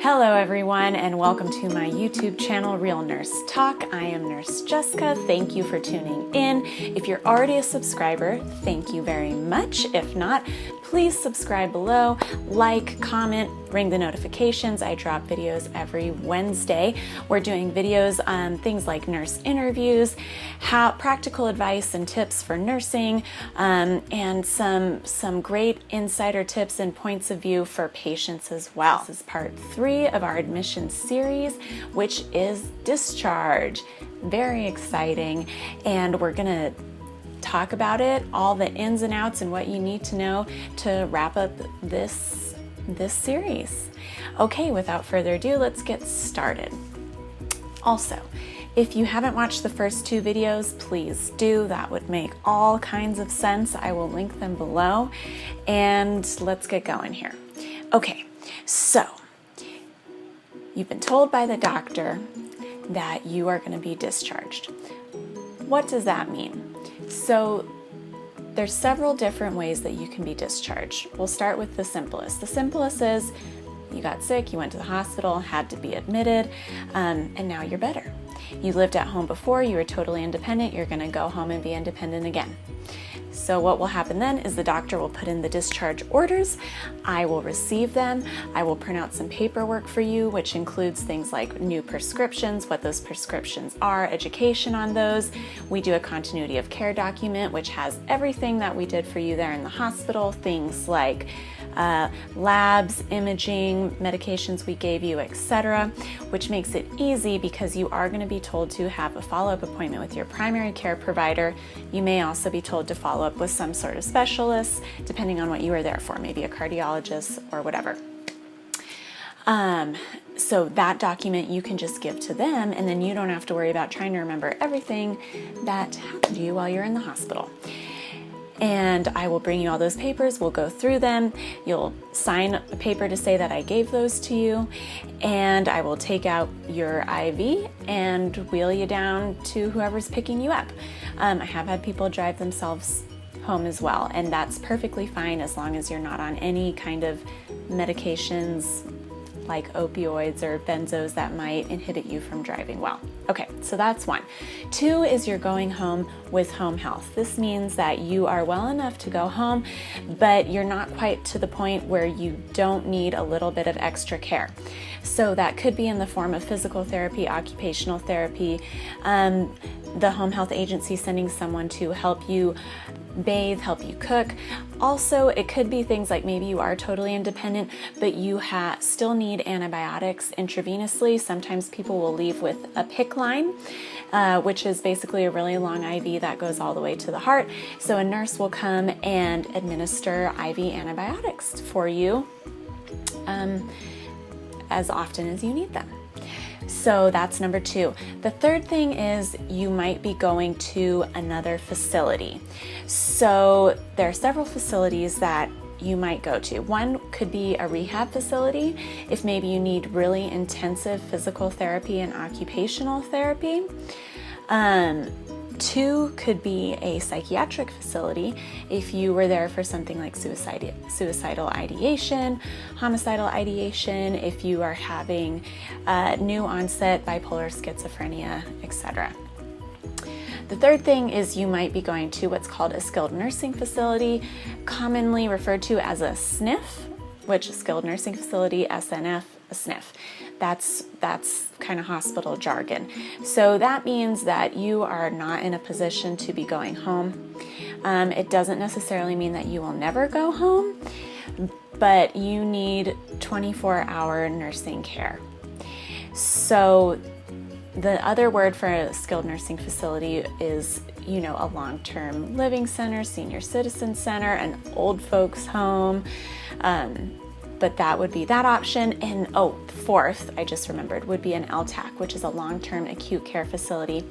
Hello everyone, and welcome to my YouTube channel, Real Nurse Talk. I am Nurse Jessica. Thank you for tuning in. If you're already a subscriber, thank you very much. If not, please subscribe below, like, comment, ring the notifications. I drop videos every Wednesday. We're doing videos on things like nurse interviews, practical advice and tips for nursing, and some great insider tips and points of view for patients as well. This is part 3 of our admission series, which is Discharge. Very exciting, and we're gonna talk about it, all the ins and outs and what you need to know to wrap up this series. Okay, without further ado, let's get started. Also, if you haven't watched the first 2 videos, please do. That would make all kinds of sense. I will link them below, and let's get going here. Okay, so you've been told by the doctor that you are going to be discharged. What does that mean? So there's several different ways that you can be discharged. We'll start with the simplest. The simplest is you got sick, you went to the hospital, had to be admitted, and now you're better. You lived at home before, you were totally independent, you're going to go home and be independent again. So what will happen then is the doctor will put in the discharge orders. I will receive them. I will print out some paperwork for you, which includes things like new prescriptions, what those prescriptions are, education on those. We do a continuity of care document, which has everything that we did for you there in the hospital, things like labs, imaging, medications we gave you, etc., which makes it easy because you are going to be told to have a follow-up appointment with your primary care provider. You may also be told to follow up with some sort of specialist, depending on what you were there for, maybe a cardiologist or whatever. So that document you can just give to them, and then you don't have to worry about trying to remember everything that happened to you while you're in the hospital. And I will bring you all those papers, we'll go through them, you'll sign a paper to say that I gave those to you, and I will take out your IV and wheel you down to whoever's picking you up. I have had people drive themselves home as well, and that's perfectly fine as long as you're not on any kind of medications like opioids or benzos that might inhibit you from driving well. Okay, so that's 1. 2 is you're going home with home health. This means that you are well enough to go home, but you're not quite to the point where you don't need a little bit of extra care. So that could be in the form of physical therapy, occupational therapy, the home health agency sending someone to help you bathe, help you cook. Also, it could be things like maybe you are totally independent, but you still need antibiotics intravenously. Sometimes people will leave with a PICC line, which is basically a really long IV that goes all the way to the heart. So a nurse will come and administer IV antibiotics for you as often as you need them. So that's number 2. The third thing is you might be going to another facility. So there are several facilities that you might go to. One could be a rehab facility if maybe you need really intensive physical therapy and occupational therapy. 2 could be a psychiatric facility if you were there for something like suicidal ideation, homicidal ideation, if you are having new onset bipolar schizophrenia, etc. The third thing is you might be going to what's called a skilled nursing facility, commonly referred to as a SNF, which is skilled nursing facility, SNF, a SNF. That's kind of hospital jargon. So that means that you are not in a position to be going home. It doesn't necessarily mean that you will never go home, but you need 24-hour nursing care. So the other word for a skilled nursing facility is, a long-term living center, senior citizen center, an old folks home, but that would be that option. And fourth, I just remembered, would be an LTAC, which is a long-term acute care facility.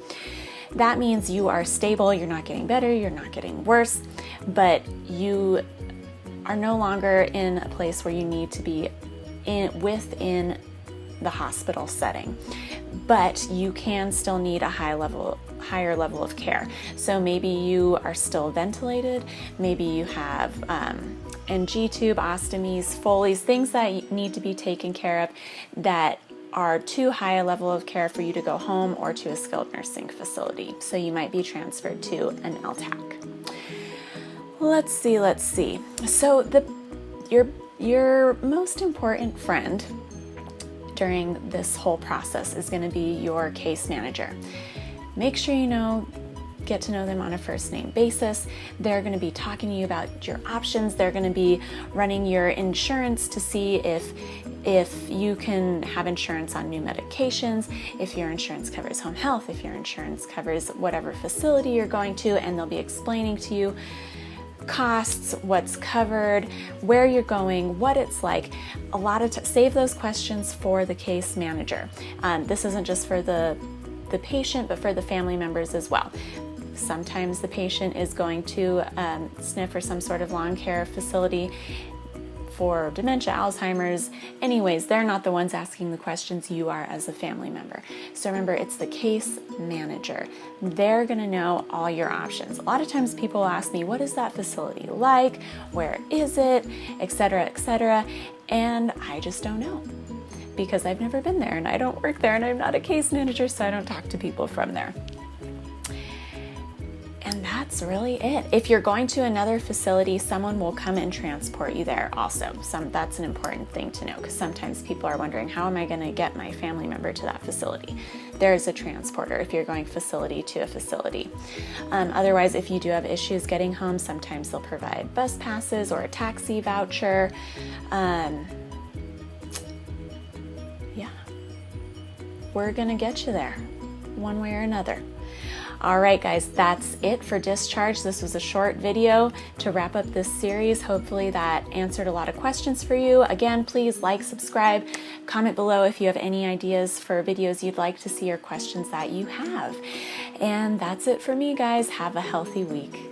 That means you are stable, you're not getting better, you're not getting worse, but you are no longer in a place where you need to be within the hospital setting, but you can still need a higher level of care. So maybe you are still ventilated, maybe you have and G-tube, ostomies, Foley's, things that need to be taken care of that are too high a level of care for you to go home or to a skilled nursing facility. So you might be transferred to an LTAC. Let's see. So your most important friend during this whole process is going to be your case manager. Make sure get to know them on a first name basis. They're going to be talking to you about your options. They're going to be running your insurance to see if you can have insurance on new medications, if your insurance covers home health, if your insurance covers whatever facility you're going to, and they'll be explaining to you costs, what's covered, where you're going, what it's like. A lot of save those questions for the case manager. This isn't just for the patient, but for the family members as well. Sometimes the patient is going to SNF or some sort of long care facility for dementia, Alzheimer's. Anyways, they're not the ones asking the questions, you are as a family member. So remember, it's the case manager. They're gonna know all your options. A lot of times people ask me, what is that facility like? Where is it? Etc., etc. And I just don't know, because I've never been there and I don't work there and I'm not a case manager, so I don't talk to people from there. And that's really it. If you're going to another facility, someone will come and transport you there also. That's an important thing to know, because sometimes people are wondering, how am I going to get my family member to that facility? There's a transporter if you're going facility to a facility. Otherwise, if you do have issues getting home, sometimes they'll provide bus passes or a taxi voucher. We're going to get you there one way or another. All right, guys, that's it for Discharge. This was a short video to wrap up this series. Hopefully that answered a lot of questions for you. Again, please like, subscribe, comment below if you have any ideas for videos you'd like to see or questions that you have. And that's it for me, guys. Have a healthy week.